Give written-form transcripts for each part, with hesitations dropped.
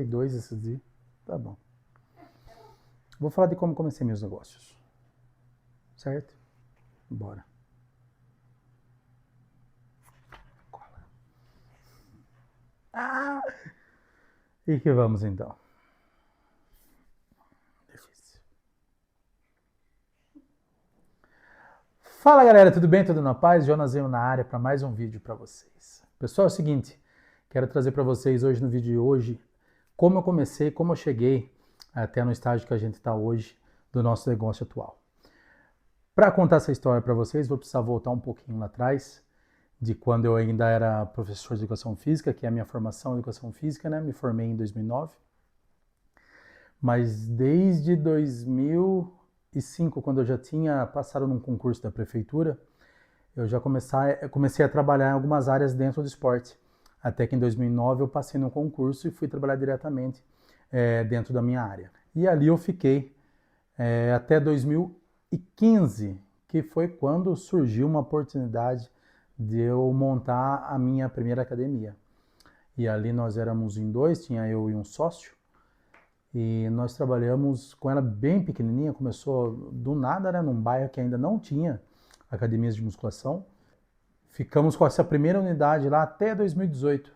Dois esses dias. Tá bom. Vou falar de como comecei meus negócios. Certo? Bora. Ah! E que vamos então. Difícil. Fala galera, tudo bem? Tudo na paz? Jonazinho na área para mais um vídeo para vocês. Pessoal, é o seguinte, quero trazer para vocês hoje no vídeo de hoje como eu comecei, como eu cheguei até no estágio que a gente está hoje do nosso negócio atual. Para contar essa história para vocês, vou precisar voltar um pouquinho lá atrás, de quando eu ainda era professor de educação física, que é a minha formação em educação física, né? Me formei em 2009. Mas desde 2005, quando eu já tinha passado num concurso da prefeitura, eu já comecei a trabalhar em algumas áreas dentro do esporte. Até que em 2009 eu passei no concurso e fui trabalhar diretamente dentro da minha área. E ali eu fiquei até 2015, que foi quando surgiu uma oportunidade de eu montar a minha primeira academia. E ali nós éramos em dois, tinha eu e um sócio, e nós trabalhamos com ela bem pequenininha, começou do nada, né, num bairro que ainda não tinha academias de musculação. Ficamos com essa primeira unidade lá até 2018.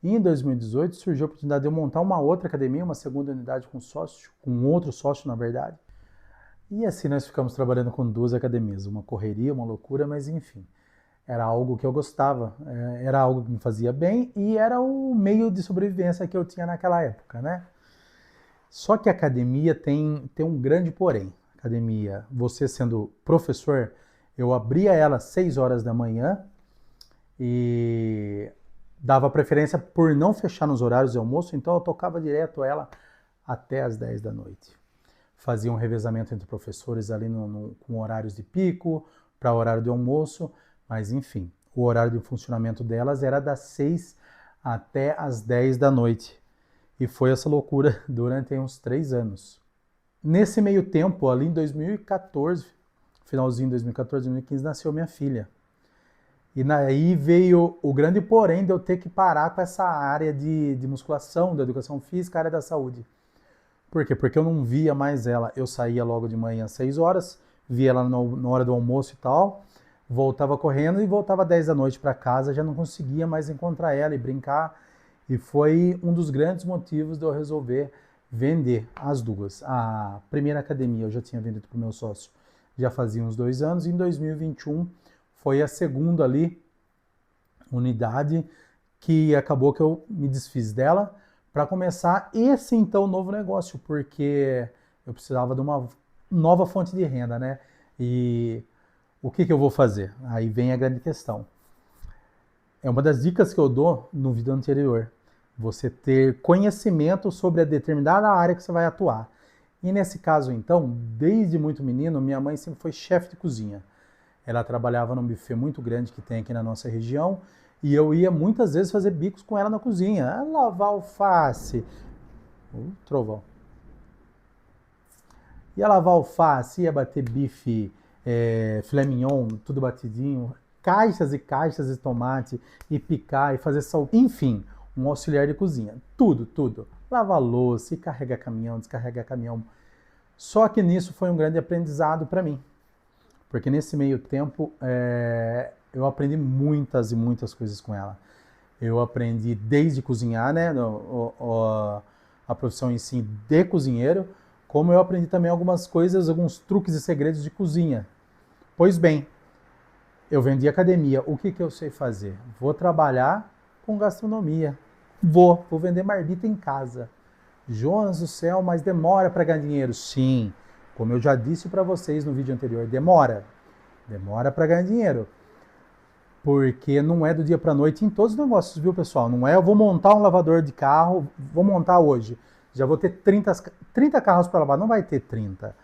E em 2018 surgiu a oportunidade de eu montar uma outra academia, uma segunda unidade com sócio, com outro sócio na verdade. E assim nós ficamos trabalhando com duas academias, uma correria, uma loucura, mas enfim. Era algo que eu gostava, era algo que me fazia bem e era o meio de sobrevivência que eu tinha naquela época, né? Só que a academia tem um grande porém. Academia, você sendo professor, eu abria ela às 6 horas da manhã e dava preferência por não fechar nos horários de almoço, então eu tocava direto ela até às 10 da noite. Fazia um revezamento entre professores ali com horários de pico, para horário de almoço, mas enfim, o horário de funcionamento delas era das 6 até as 10 da noite. E foi essa loucura durante uns 3 anos. Nesse meio tempo, ali em 2014, finalzinho de 2014, 2015, nasceu minha filha. E daí veio o grande porém de eu ter que parar com essa área de musculação, da educação física, área da saúde. Por quê? Porque eu não via mais ela. Eu saía logo de manhã às 6 horas, via ela na hora do almoço e tal, voltava correndo e voltava às 10 da noite para casa, já não conseguia mais encontrar ela e brincar. E foi um dos grandes motivos de eu resolver vender as duas. A primeira academia eu já tinha vendido para o meu sócio já fazia uns 2 anos, e em 2021 foi a segunda ali unidade que acabou que eu me desfiz dela para começar esse então novo negócio, porque eu precisava de uma nova fonte de renda, né? E o que eu vou fazer? Aí vem a grande questão. É uma das dicas que eu dou no vídeo anterior. Você ter conhecimento sobre a determinada área que você vai atuar. E nesse caso, então, desde muito menino, minha mãe sempre foi chefe de cozinha. Ela trabalhava num buffet muito grande que tem aqui na nossa região e eu ia muitas vezes fazer bicos com ela na cozinha. Lavar alface. Trovão. Ia lavar alface, ia bater bife, filé mignon, tudo batidinho, caixas e caixas de tomate, e picar, e fazer sal. Enfim, um auxiliar de cozinha. Tudo, tudo. Lavar louça, e carregar caminhão, descarregar caminhão. Só que nisso foi um grande aprendizado para mim. Porque nesse meio tempo eu aprendi muitas e muitas coisas com ela. Eu aprendi desde cozinhar, né, a profissão em si de cozinheiro, como eu aprendi também algumas coisas, alguns truques e segredos de cozinha. Pois bem, eu vendi academia. O que eu sei fazer? Vou trabalhar com gastronomia. Vou vender marmita em casa. Jonas do céu, mas demora para ganhar dinheiro? Sim, como eu já disse para vocês no vídeo anterior, demora. Demora para ganhar dinheiro. Porque não é do dia para a noite em todos os negócios, viu, pessoal? Não é eu vou montar um lavador de carro, vou montar hoje. Já vou ter 30 carros para lavar. Não vai ter 30.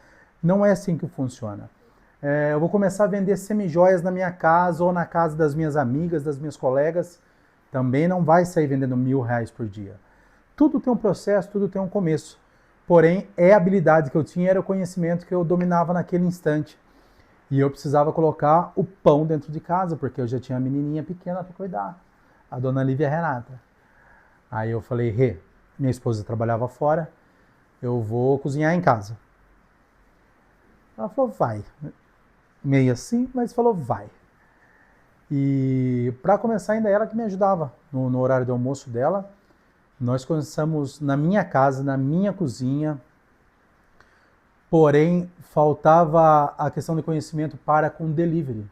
Não é assim que funciona. Eu vou começar a vender semijoias na minha casa ou na casa das minhas amigas, das minhas colegas. Também não vai sair vendendo R$1.000 por dia. Tudo tem um processo, tudo tem um começo. Porém, a habilidade que eu tinha era o conhecimento que eu dominava naquele instante. E eu precisava colocar o pão dentro de casa, porque eu já tinha uma menininha pequena para cuidar, a dona Lívia Renata. Aí eu falei, minha esposa trabalhava fora, eu vou cozinhar em casa. Ela falou, vai. Meio assim, mas falou, vai. E para começar, ainda ela que me ajudava no horário do almoço dela. Nós começamos na minha casa, na minha cozinha, porém faltava a questão de conhecimento para com delivery,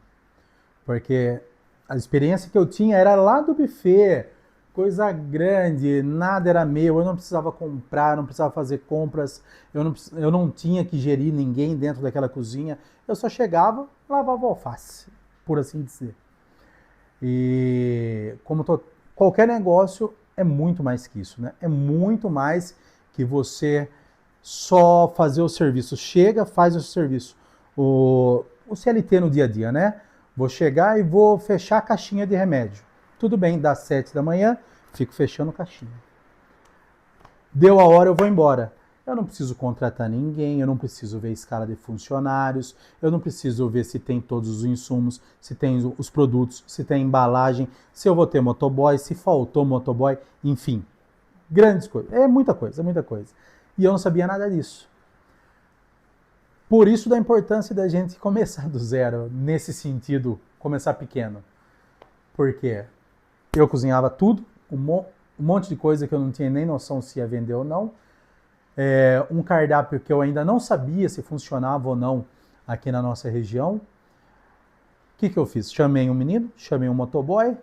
porque a experiência que eu tinha era lá do buffet, coisa grande, nada era meu, eu não precisava comprar, não precisava fazer compras, eu não tinha que gerir ninguém dentro daquela cozinha, eu só chegava, lavava o alface, por assim dizer. E qualquer negócio é muito mais que isso, né? É muito mais que você só fazer o serviço. Chega, faz o serviço. O CLT no dia a dia, né? Vou chegar e vou fechar a caixinha de remédio. Tudo bem, das 7 da manhã, fico fechando caixinha. Deu a hora, eu vou embora. Eu não preciso contratar ninguém, eu não preciso ver a escala de funcionários, eu não preciso ver se tem todos os insumos, se tem os produtos, se tem embalagem, se eu vou ter motoboy, se faltou motoboy, enfim. Grandes coisas. É muita coisa, é muita coisa. E eu não sabia nada disso. Por isso da importância da gente começar do zero, nesse sentido, começar pequeno. Porque eu cozinhava tudo, um monte de coisa que eu não tinha nem noção se ia vender ou não. Um cardápio que eu ainda não sabia se funcionava ou não aqui na nossa região. O que eu fiz? Chamei um menino, chamei um motoboy,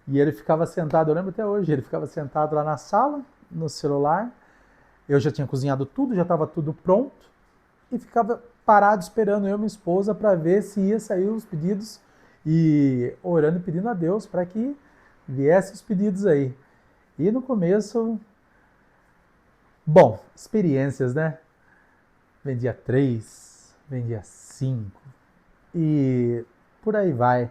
e ele ficava sentado, eu lembro até hoje, ele ficava sentado lá na sala, no celular. Eu já tinha cozinhado tudo, já estava tudo pronto, e ficava parado esperando eu e minha esposa para ver se ia sair os pedidos, e orando e pedindo a Deus para que viessem os pedidos aí. E no começo... Bom, experiências, né? Vendia 3, vendia 5 e por aí vai.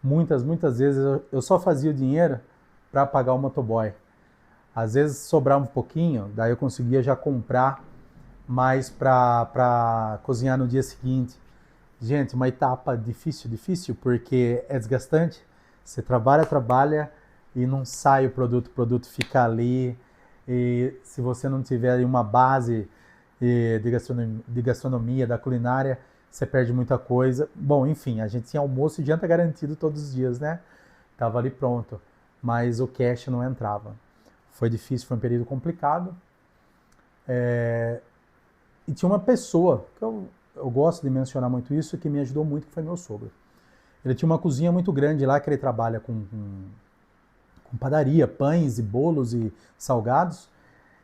Muitas vezes eu só fazia o dinheiro para pagar o motoboy. Às vezes sobrava um pouquinho, daí eu conseguia já comprar mais para cozinhar no dia seguinte. Gente, uma etapa difícil, porque é desgastante. Você trabalha e não sai o produto fica ali. E se você não tiver uma base de gastronomia, da culinária, você perde muita coisa. Bom, enfim, a gente tinha almoço e janta garantido todos os dias, né? Tava ali pronto, mas o cash não entrava. Foi difícil, foi um período complicado. E tinha uma pessoa, que eu gosto de mencionar muito isso, que me ajudou muito, que foi meu sogro. Ele tinha uma cozinha muito grande lá, que ele trabalha com padaria, pães e bolos e salgados.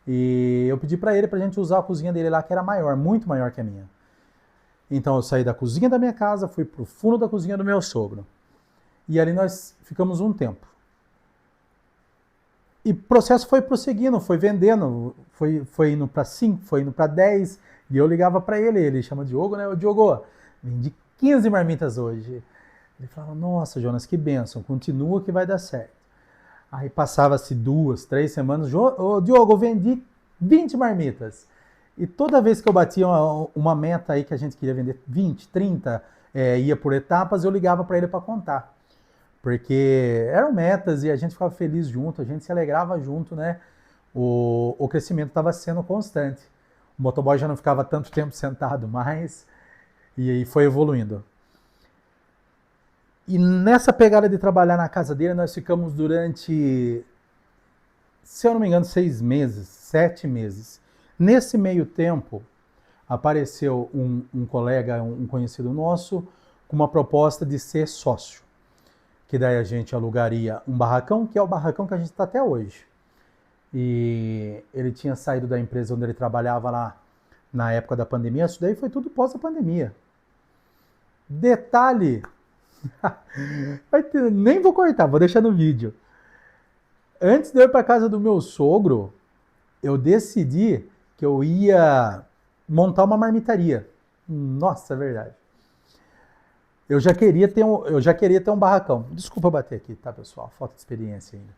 E eu pedi para ele pra gente usar a cozinha dele lá, que era maior, muito maior que a minha. Então eu saí da cozinha da minha casa, fui pro fundo da cozinha do meu sogro. E ali nós ficamos um tempo. E o processo foi prosseguindo, foi vendendo, foi indo para 5, foi indo para 10. E eu ligava para ele chama Diogo, né? Ô Diogo, vendi 15 marmitas hoje. Ele falava, nossa, Jonas, que bênção, continua que vai dar certo. Aí passava-se 2, 3 semanas, ô Diogo, eu vendi 20 marmitas. E toda vez que eu batia uma meta aí que a gente queria vender 20, 30, ia por etapas, eu ligava para ele para contar. Porque eram metas e a gente ficava feliz junto, a gente se alegrava junto, né? O crescimento estava sendo constante. O motoboy já não ficava tanto tempo sentado mais e foi evoluindo. E nessa pegada de trabalhar na casa dele, nós ficamos durante, se eu não me engano, 6 meses, 7 meses. Nesse meio tempo, apareceu um colega, um conhecido nosso, com uma proposta de ser sócio. Que daí a gente alugaria um barracão, que é o barracão que a gente está até hoje. E ele tinha saído da empresa onde ele trabalhava lá na época da pandemia. Isso daí foi tudo pós a pandemia. Detalhe, nem vou cortar, vou deixar no vídeo. Antes de eu ir para casa do meu sogro, eu decidi que eu ia montar uma marmitaria. Nossa, é verdade. Eu já queria ter um barracão. Desculpa bater aqui, tá, pessoal? Falta de experiência ainda.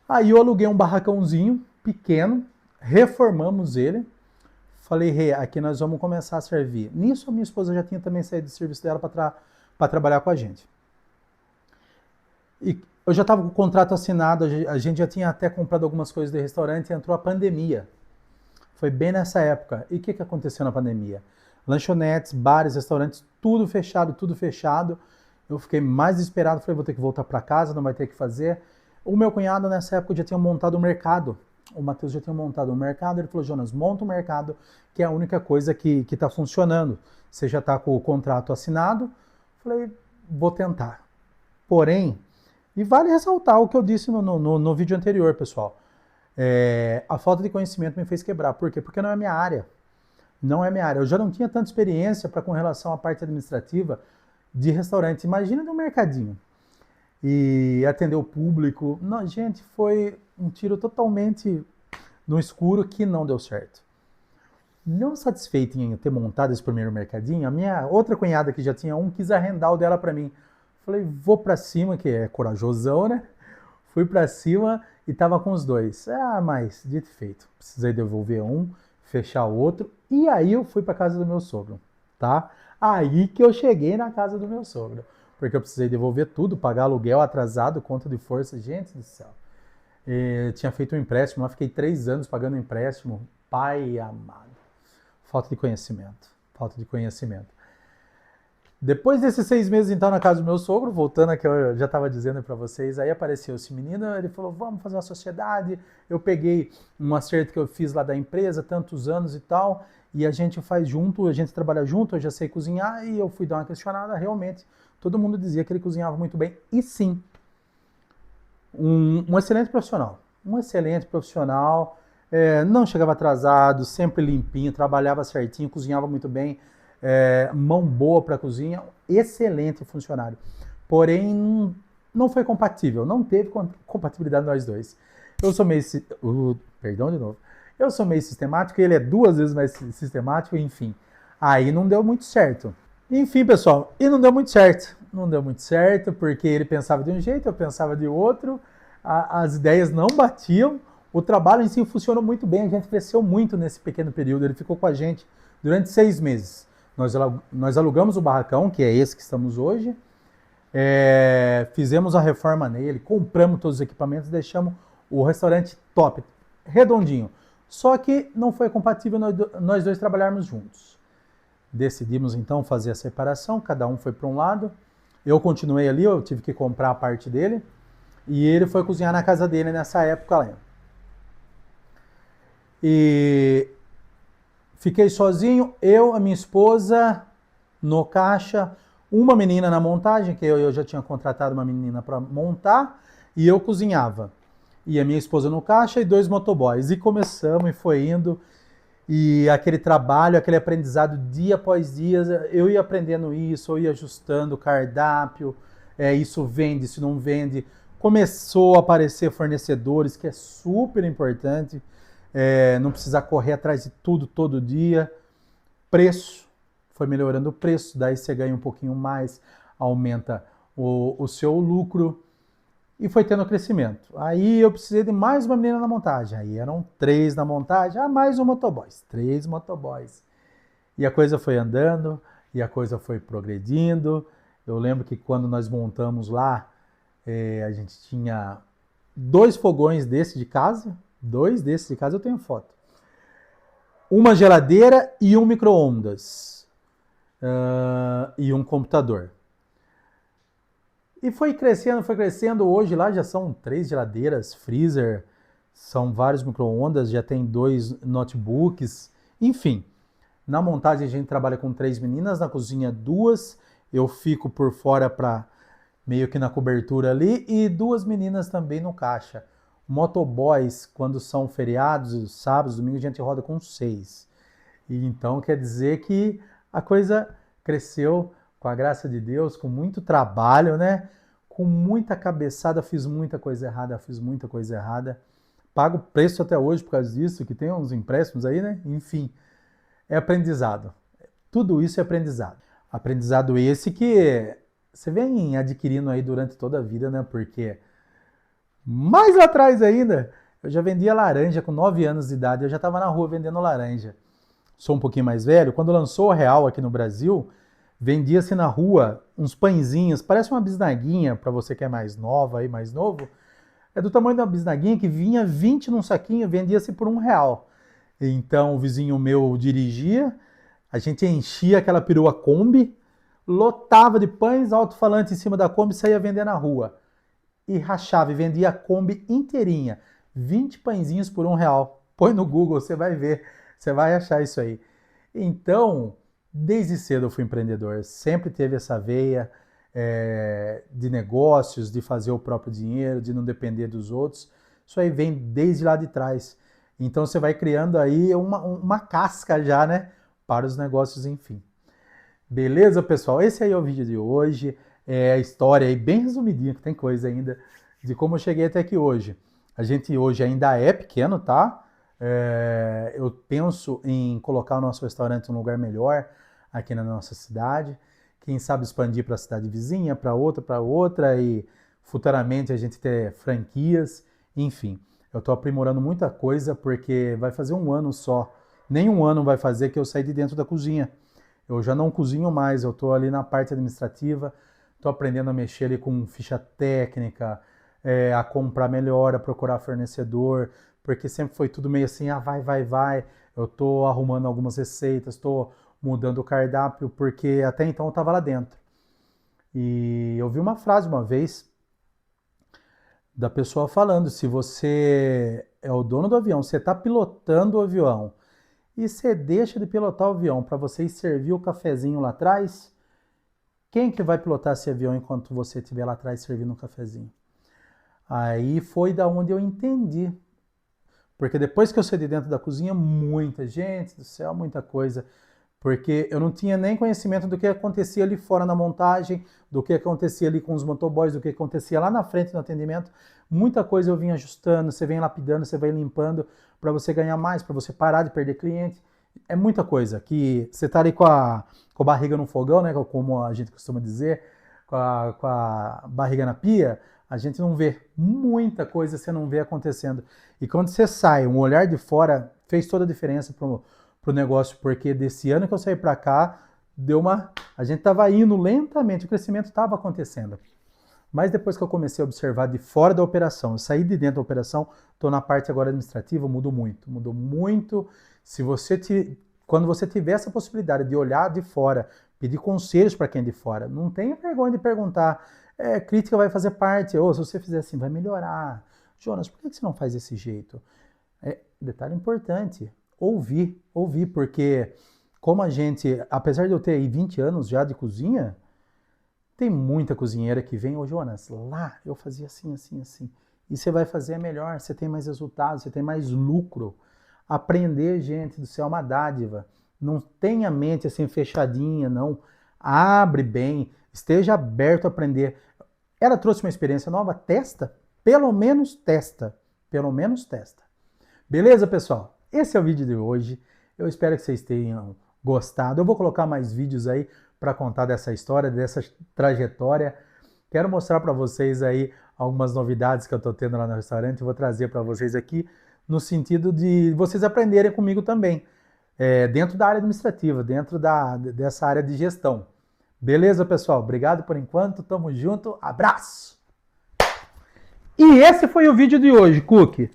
Aí eu aluguei um barracãozinho pequeno, reformamos ele. Falei, Rê, aqui nós vamos começar a servir. Nisso, a minha esposa já tinha também saído do serviço dela para trabalhar com a gente. E Eu já estava com o contrato assinado, a gente já tinha até comprado algumas coisas de restaurante e entrou a pandemia. Foi bem nessa época. E o que aconteceu na pandemia? Lanchonetes, bares, restaurantes, tudo fechado, tudo fechado. Eu fiquei mais desesperado, falei, vou ter que voltar para casa, não vai ter o que fazer. O meu cunhado, nessa época, já tinha montado um mercado. O Matheus já tinha montado um mercado. Ele falou, Jonas, monta um mercado, que é a única coisa que está funcionando. Você já está com o contrato assinado. Falei, vou tentar. Porém, e vale ressaltar o que eu disse no vídeo anterior, pessoal. A falta de conhecimento me fez quebrar. Por quê? Porque não é minha área. Não é minha área. Eu já não tinha tanta experiência com relação à parte administrativa de restaurante. Imagina de um mercadinho. E atender o público. Não, gente, foi um tiro totalmente no escuro que não deu certo. Não satisfeito em ter montado esse primeiro mercadinho, a minha outra cunhada que já tinha um quis arrendar o dela para mim. Falei, vou para cima, que é corajosão, né? Fui para cima e tava com os dois. Mas dito e feito, precisei devolver um, fechar o outro, e aí eu fui para casa do meu sogro, tá? Aí que eu cheguei na casa do meu sogro, porque eu precisei devolver tudo, pagar aluguel atrasado, conta de força, gente do céu. Tinha feito um empréstimo, lá fiquei 3 anos pagando empréstimo, pai amado. Falta de conhecimento, falta de conhecimento. Depois desses 6 meses, então, na casa do meu sogro, voltando a que eu já estava dizendo para vocês, aí apareceu esse menino, ele falou, vamos fazer uma sociedade. Eu peguei um acerto que eu fiz lá da empresa, tantos anos e tal, e a gente faz junto, a gente trabalha junto, eu já sei cozinhar, e eu fui dar uma questionada, realmente, todo mundo dizia que ele cozinhava muito bem, e sim, um excelente profissional, não chegava atrasado, sempre limpinho, trabalhava certinho, cozinhava muito bem, mão boa para cozinha, excelente funcionário. Porém, não foi compatível, não teve compatibilidade nós dois. Eu sou meio, perdão de novo, eu sou meio sistemático, ele é 2 vezes mais sistemático, enfim. Aí não deu muito certo. Enfim, pessoal, e não deu muito certo. Não deu muito certo, porque ele pensava de um jeito, eu pensava de outro, as ideias não batiam, o trabalho em si funcionou muito bem, a gente cresceu muito nesse pequeno período, ele ficou com a gente durante 6 meses. Nós alugamos o barracão, que é esse que estamos hoje, fizemos a reforma nele, compramos todos os equipamentos, deixamos o restaurante top, redondinho. Só que não foi compatível nós dois trabalharmos juntos. Decidimos então fazer a separação, cada um foi para um lado. Eu continuei ali, eu tive que comprar a parte dele, e ele foi cozinhar na casa dele nessa época lá. E fiquei sozinho, eu, a minha esposa no caixa, uma menina na montagem, que eu já tinha contratado uma menina para montar, e eu cozinhava. E a minha esposa no caixa e 2 motoboys. E começamos, e foi indo, e aquele trabalho, aquele aprendizado dia após dia, eu ia aprendendo isso, eu ia ajustando o cardápio, isso vende, isso não vende. Começou a aparecer fornecedores, que é super importante, não precisar correr atrás de tudo todo dia. Preço, foi melhorando o preço, daí você ganha um pouquinho mais, aumenta o seu lucro, e foi tendo crescimento. Aí eu precisei de mais uma menina na montagem, aí eram 3 na montagem, mais um motoboys, 3 motoboys. E a coisa foi andando, e a coisa foi progredindo. Eu lembro que quando nós montamos lá, a gente tinha 2 fogões desse de casa, 2 desses de casa eu tenho foto. Uma geladeira e um micro-ondas. E um computador. E foi crescendo. Hoje lá já são 3 geladeiras, freezer, são vários micro-ondas, já tem 2 notebooks, enfim. Na montagem a gente trabalha com 3 meninas, na cozinha 2, eu fico por fora para meio que na cobertura ali, e 2 meninas também no caixa. Motoboys, quando são feriados, sábados, domingos, a gente roda com 6. E então quer dizer que a coisa cresceu com a graça de Deus, com muito trabalho, né? Com muita cabeçada, fiz muita coisa errada. Pago preço até hoje por causa disso, que tem uns empréstimos aí, né? Enfim, é aprendizado. Tudo isso é aprendizado. Aprendizado esse que você vem adquirindo aí durante toda a vida, né? Porque mais lá atrás ainda, eu já vendia laranja com 9 anos de idade, eu já estava na rua vendendo laranja. Sou um pouquinho mais velho, quando lançou o real aqui no Brasil, Vendia-se na rua uns pãezinhos, parece uma bisnaguinha, para você que é mais nova e mais novo, é do tamanho da bisnaguinha que vinha 20 num saquinho, vendia-se por R$ 1. Então o vizinho meu dirigia, a gente enchia aquela perua Kombi, lotava de pães, alto-falante em cima da Kombi e saía vender na rua. E rachava e vendia a Kombi inteirinha. 20 pãezinhos por R$ 1. Põe no Google, você vai ver, você vai achar isso aí. Então, desde cedo eu fui empreendedor, sempre teve essa veia de negócios, de fazer o próprio dinheiro, de não depender dos outros. Isso aí vem desde lá de trás. Então você vai criando aí uma casca já, né? Para os negócios, enfim. Beleza, pessoal? Esse aí é o vídeo de hoje. É a história aí bem resumidinha, que tem coisa ainda, de como eu cheguei até aqui hoje. A gente hoje ainda é pequeno, tá? Eu penso em colocar o nosso restaurante em um lugar melhor aqui na nossa cidade. Quem sabe expandir para a cidade vizinha, para outra e futuramente a gente ter franquias, enfim. Eu estou aprimorando muita coisa porque vai fazer um ano só, nem um ano vai fazer que eu saí de dentro da cozinha. Eu já não cozinho mais, eu estou ali na parte administrativa, estou aprendendo a mexer ali com ficha técnica, a comprar melhor, a procurar fornecedor, porque sempre foi tudo meio assim, vai. Eu estou arrumando algumas receitas, estou mudando o cardápio, porque até então eu estava lá dentro. E eu vi uma frase uma vez da pessoa falando, se você é o dono do avião, você está pilotando o avião, e você deixa de pilotar o avião para você ir servir o cafezinho lá atrás, quem que vai pilotar esse avião enquanto você estiver lá atrás servindo um cafezinho? Aí foi da onde eu entendi. Porque depois que eu saí de dentro da cozinha, muita gente do céu, muita coisa. Porque eu não tinha nem conhecimento do que acontecia ali fora na montagem, do que acontecia ali com os motoboys, do que acontecia lá na frente no atendimento. Muita coisa eu vim ajustando, você vem lapidando, você vai limpando para você ganhar mais, para você parar de perder cliente. É muita coisa que você tá ali com a barriga no fogão, né, como a gente costuma dizer, com a barriga na pia, a gente não vê muita coisa, você não vê acontecendo. E quando você sai, um olhar de fora fez toda a diferença pro negócio, porque desse ano que eu saí para cá, a gente estava indo lentamente, o crescimento estava acontecendo. Mas depois que eu comecei a observar de fora da operação, eu saí de dentro da operação, estou na parte agora administrativa, mudou muito. Quando você tiver essa possibilidade de olhar de fora, pedir conselhos para quem é de fora, não tenha vergonha de perguntar. Crítica vai fazer parte, se você fizer assim, vai melhorar. Jonas, por que você não faz desse jeito? Detalhe importante, ouvir, porque como a gente, apesar de eu ter aí 20 anos já de cozinha, tem muita cozinheira que vem, Jonas, lá eu fazia assim. E você vai fazer melhor, você tem mais resultados, você tem mais lucro. Aprender, gente do céu, é uma dádiva. Não tenha a mente assim fechadinha, não. Abre bem, esteja aberto a aprender. Ela trouxe uma experiência nova, testa. Pelo menos testa. Beleza, pessoal? Esse é o vídeo de hoje. Eu espero que vocês tenham gostado. Eu vou colocar mais vídeos aí para contar dessa história, dessa trajetória. Quero mostrar para vocês aí algumas novidades que eu estou tendo lá no restaurante. Vou trazer para vocês aqui no sentido de vocês aprenderem comigo também, dentro da área administrativa, dentro dessa área de gestão. Beleza, pessoal? Obrigado por enquanto. Tamo junto. Abraço! E esse foi o vídeo de hoje, Cookie.